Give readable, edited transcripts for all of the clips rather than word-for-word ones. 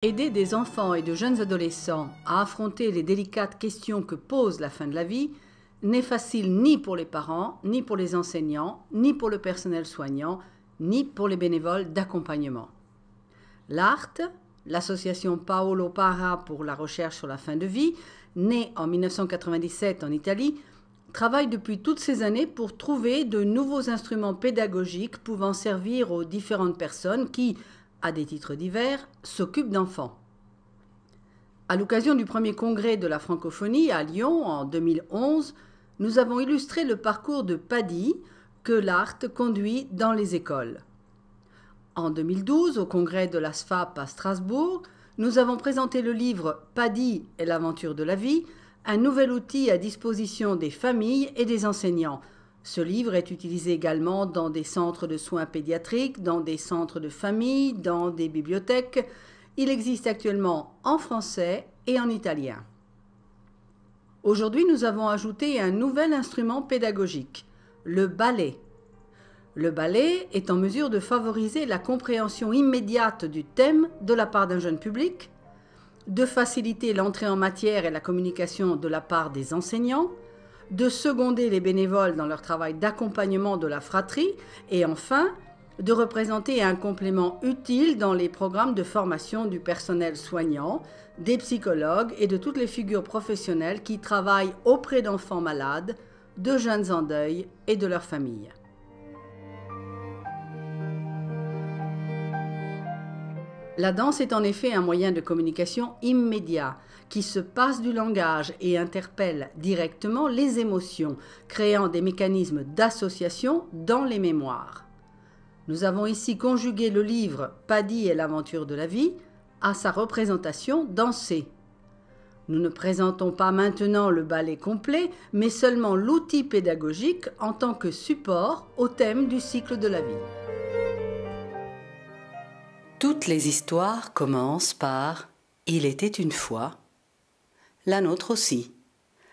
Aider des enfants et de jeunes adolescents à affronter les délicates questions que pose la fin de la vie n'est facile ni pour les parents, ni pour les enseignants, ni pour le personnel soignant, ni pour les bénévoles d'accompagnement. L'ART, l'association Paolo Para pour la recherche sur la fin de vie, née en 1997 en Italie, travaille depuis toutes ces années pour trouver de nouveaux instruments pédagogiques pouvant servir aux différentes personnes qui, à des titres divers, s'occupent d'enfants. À l'occasion du premier congrès de la francophonie à Lyon en 2011, nous avons illustré le parcours de PADI que l'ART conduit dans les écoles. En 2012, au congrès de la SFAP à Strasbourg, nous avons présenté le livre PADI et l'aventure de la vie, un nouvel outil à disposition des familles et des enseignants. Ce livre est utilisé également dans des centres de soins pédiatriques, dans des centres de famille, dans des bibliothèques. Il existe actuellement en français et en italien. Aujourd'hui, nous avons ajouté un nouvel instrument pédagogique, le ballet. Le ballet est en mesure de favoriser la compréhension immédiate du thème de la part d'un jeune public, de faciliter l'entrée en matière et la communication de la part des enseignants, de seconder les bénévoles dans leur travail d'accompagnement de la fratrie et enfin, de représenter un complément utile dans les programmes de formation du personnel soignant, des psychologues et de toutes les figures professionnelles qui travaillent auprès d'enfants malades, de jeunes en deuil et de leurs familles. La danse est en effet un moyen de communication immédiat qui se passe du langage et interpelle directement les émotions, créant des mécanismes d'association dans les mémoires. Nous avons ici conjugué le livre PADI et l'aventure de la vie à sa représentation dansée. Nous ne présentons pas maintenant le ballet complet, mais seulement l'outil pédagogique en tant que support au thème du cycle de la vie. Toutes les histoires commencent par « Il était une fois ». La nôtre aussi.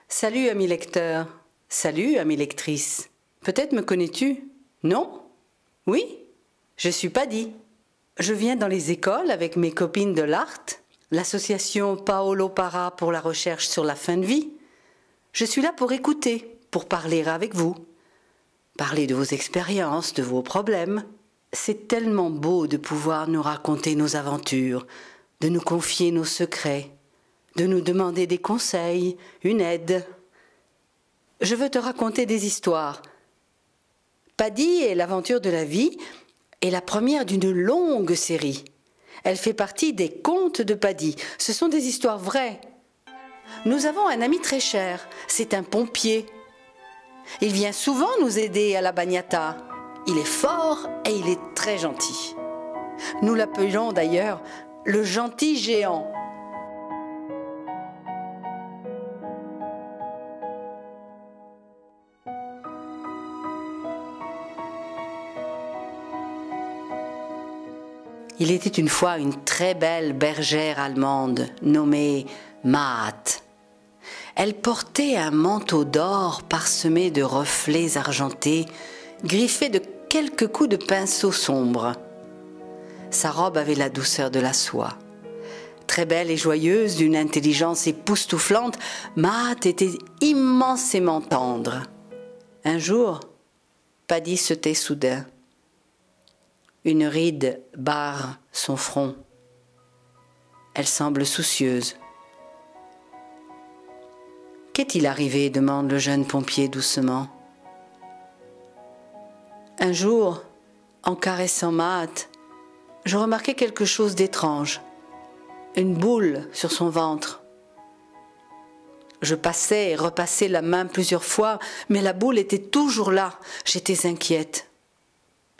Salut amis lecteurs, salut amis lectrices. Peut-être me connais-tu? Non? Oui? Je suis PADI. Je viens dans les écoles avec mes copines de l'ART, l'association Paolo Para pour la recherche sur la fin de vie. Je suis là pour écouter, pour parler avec vous. Parler de vos expériences, de vos problèmes. C'est tellement beau de pouvoir nous raconter nos aventures, de nous confier nos secrets, de nous demander des conseils, une aide. Je veux te raconter des histoires. PADI et l'aventure de la vie est la première d'une longue série. Elle fait partie des contes de PADI. Ce sont des histoires vraies. Nous avons un ami très cher, c'est un pompier. Il vient souvent nous aider à la bagnata. Il est fort et il est très gentil. Nous l'appelons d'ailleurs le gentil géant. Il était une fois une très belle bergère allemande nommée Maat. Elle portait un manteau d'or parsemé de reflets argentés, griffé de quelques coups de pinceau sombre. Sa robe avait la douceur de la soie. Très belle et joyeuse, d'une intelligence époustouflante, Maat était immensément tendre. Un jour, PADI se tait soudain. Une ride barre son front. Elle semble soucieuse. « Qu'est-il arrivé ?» demande le jeune pompier doucement. Un jour, en caressant Maat, je remarquai quelque chose d'étrange. Une boule sur son ventre. Je passais et repassais la main plusieurs fois, mais la boule était toujours là. J'étais inquiète.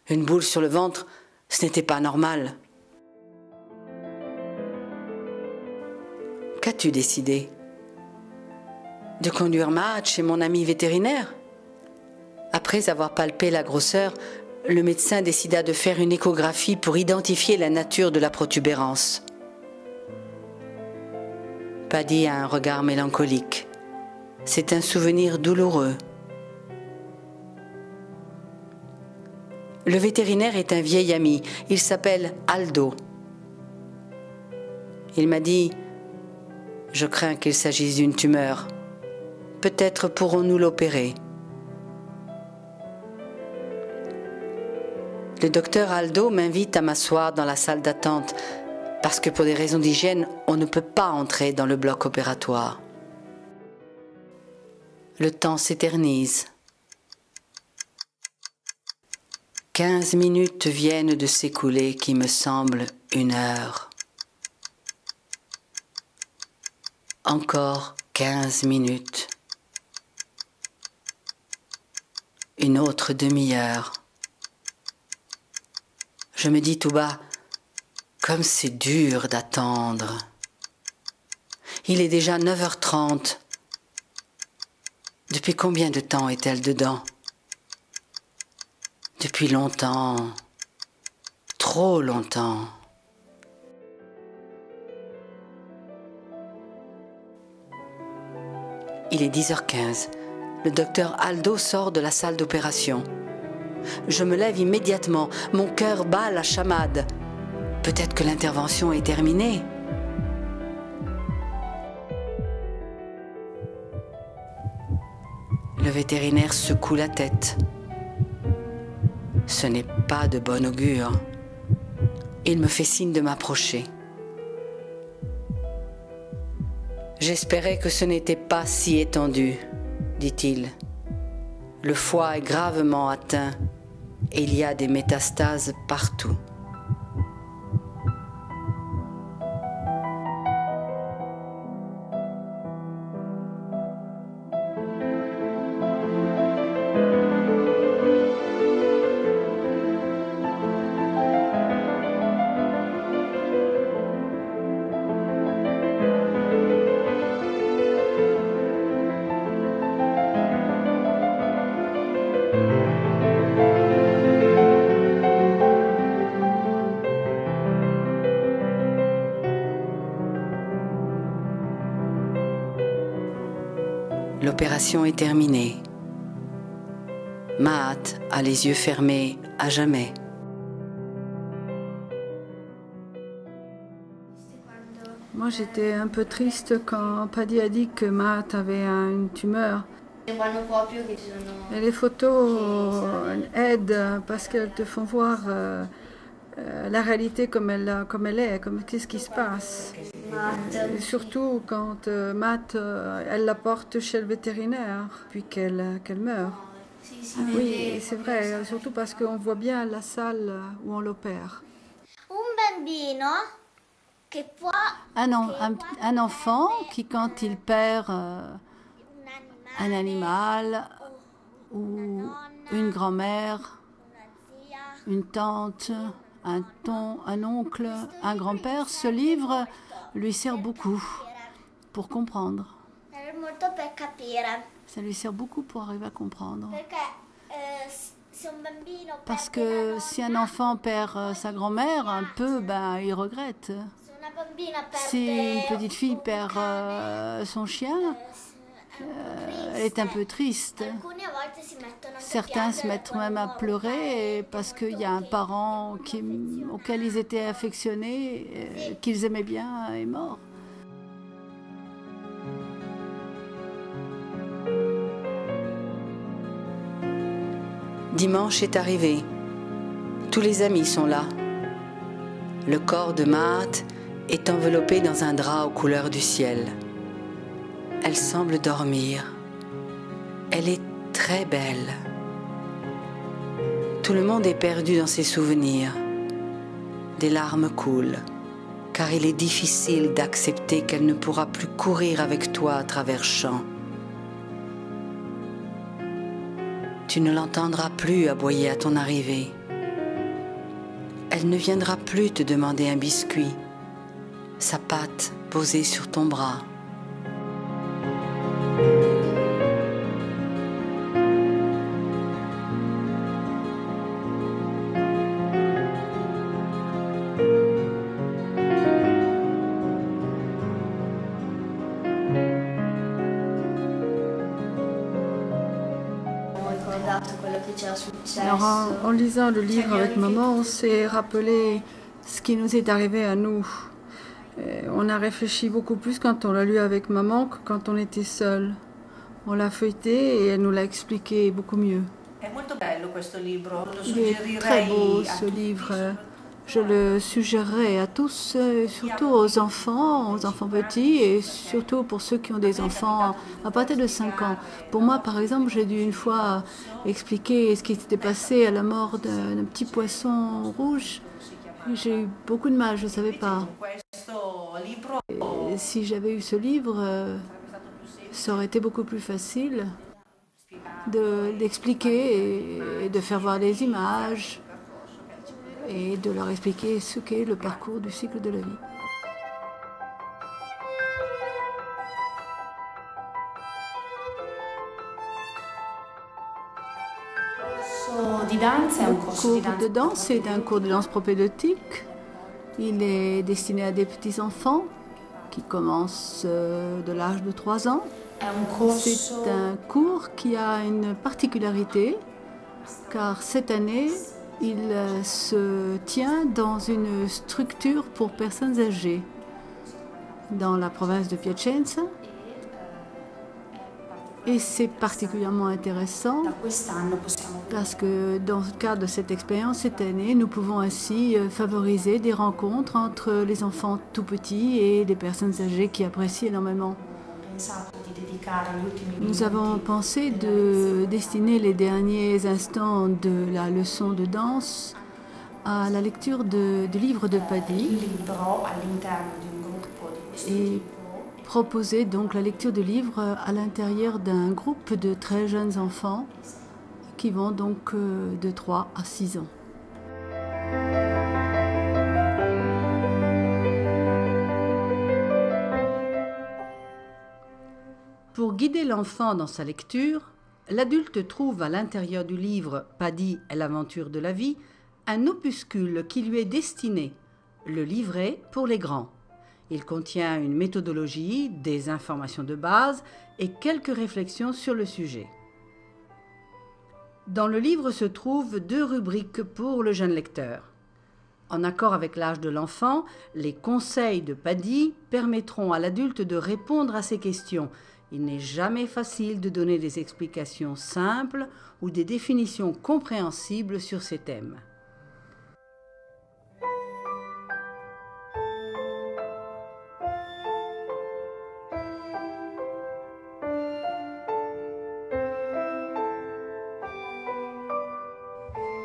Une boule sur le ventre, ce n'était pas normal. Qu'as-tu décidé? De conduire Maat chez mon ami vétérinaire? Après avoir palpé la grosseur, le médecin décida de faire une échographie pour identifier la nature de la protubérance. PADI a un regard mélancolique. C'est un souvenir douloureux. Le vétérinaire est un vieil ami. Il s'appelle Aldo. Il m'a dit « Je crains qu'il s'agisse d'une tumeur. Peut-être pourrons-nous l'opérer. » Le docteur Aldo m'invite à m'asseoir dans la salle d'attente parce que pour des raisons d'hygiène, on ne peut pas entrer dans le bloc opératoire. Le temps s'éternise. 15 minutes viennent de s'écouler qui me semblent une heure. Encore 15 minutes. Une autre demi-heure. Je me dis tout bas, comme c'est dur d'attendre. Il est déjà 9h30. Depuis combien de temps est-elle dedans? Depuis longtemps, trop longtemps. Il est 10h15. Le docteur Aldo sort de la salle d'opération. Je me lève immédiatement, mon cœur bat la chamade. Peut-être que l'intervention est terminée. Le vétérinaire secoue la tête. Ce n'est pas de bon augure. Il me fait signe de m'approcher. J'espérais que ce n'était pas si étendu, dit-il. Le foie est gravement atteint et il y a des métastases partout. L'opération est terminée. Maat a les yeux fermés à jamais. Moi, j'étais un peu triste quand Paddy a dit que Matt avait une tumeur. Et les photos aident parce qu'elles te font voir la réalité comme elle est, qu'est-ce qui se passe. Et surtout quand Matt, elle la porte chez le vétérinaire, puis qu'elle meurt. Oui, c'est vrai, surtout parce qu'on voit bien la salle où on l'opère. Un enfant qui, quand il perd un animal ou une grand-mère, une tante, un oncle, un grand-père, ce livre lui sert beaucoup pour comprendre. Ça lui sert beaucoup pour arriver à comprendre. Parce que si un enfant perd sa grand-mère, un peu, il regrette. Si une petite fille perd son chien, elle est un peu triste. Certains se mettent même à pleurer parce qu'il y a un parent auquel ils étaient affectionnés, qu'ils aimaient bien, est mort. Dimanche est arrivé. Tous les amis sont là. Le corps de Maat est enveloppé dans un drap aux couleurs du ciel. Elle semble dormir. Elle est très belle. Tout le monde est perdu dans ses souvenirs. Des larmes coulent, car il est difficile d'accepter qu'elle ne pourra plus courir avec toi à travers champs. Tu ne l'entendras plus aboyer à ton arrivée. Elle ne viendra plus te demander un biscuit, sa patte posée sur ton bras. Alors, en lisant le livre avec maman, on s'est rappelé ce qui nous est arrivé à nous. On a réfléchi beaucoup plus quand on l'a lu avec maman que quand on était seul. On l'a feuilleté et elle nous l'a expliqué beaucoup mieux. Il est très beau ce livre. Je le suggérerais à tous, surtout aux enfants petits et surtout pour ceux qui ont des enfants à partir de 5 ans. Pour moi, par exemple, j'ai dû une fois expliquer ce qui s'était passé à la mort d'un petit poisson rouge. J'ai eu beaucoup de mal, je ne savais pas. Et si j'avais eu ce livre, ça aurait été beaucoup plus facile d'expliquer et de faire voir des images et de leur expliquer ce qu'est le parcours du cycle de la vie. Le cours de danse, c'est un cours de danse propédeutique. Il est destiné à des petits-enfants qui commencent de l'âge de 3 ans. C'est un cours qui a une particularité, car cette année, il se tient dans une structure pour personnes âgées dans la province de Piacenza. Et c'est particulièrement intéressant parce que dans le cadre de cette expérience, cette année, nous pouvons ainsi favoriser des rencontres entre les enfants tout petits et les personnes âgées qui apprécient énormément. Nous avons pensé de destiner les derniers instants de la leçon de danse à la lecture du livre de Paddy et proposer donc la lecture du livre à l'intérieur d'un groupe de très jeunes enfants qui vont donc de 3 à 6 ans. Pour guider l'enfant dans sa lecture, l'adulte trouve à l'intérieur du livre Paddy et l'aventure de la vie un opuscule qui lui est destiné, le livret pour les grands. Il contient une méthodologie, des informations de base et quelques réflexions sur le sujet. Dans le livre se trouvent 2 rubriques pour le jeune lecteur. En accord avec l'âge de l'enfant, les conseils de Paddy permettront à l'adulte de répondre à ces questions. Il n'est jamais facile de donner des explications simples ou des définitions compréhensibles sur ces thèmes.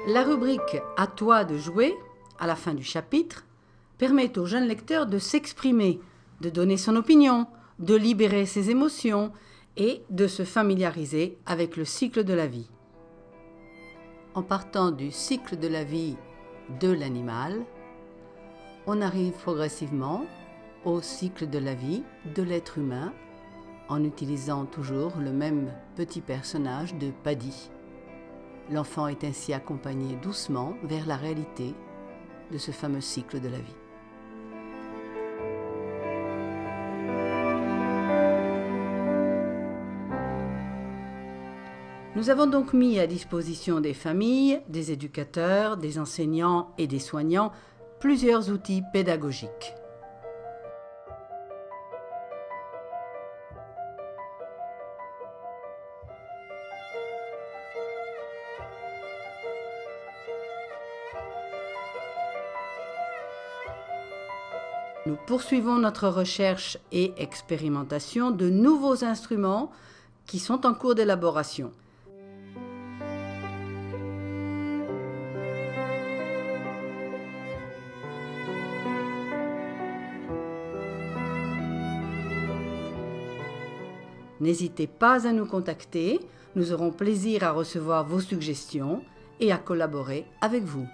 La rubrique « À toi de jouer » à la fin du chapitre permet au jeune lecteur de s'exprimer, de donner son opinion, de libérer ses émotions et de se familiariser avec le cycle de la vie. En partant du cycle de la vie de l'animal, on arrive progressivement au cycle de la vie de l'être humain en utilisant toujours le même petit personnage de Paddy. L'enfant est ainsi accompagné doucement vers la réalité de ce fameux cycle de la vie. Nous avons donc mis à disposition des familles, des éducateurs, des enseignants et des soignants plusieurs outils pédagogiques. Nous poursuivons notre recherche et expérimentation de nouveaux instruments qui sont en cours d'élaboration. N'hésitez pas à nous contacter, nous aurons plaisir à recevoir vos suggestions et à collaborer avec vous.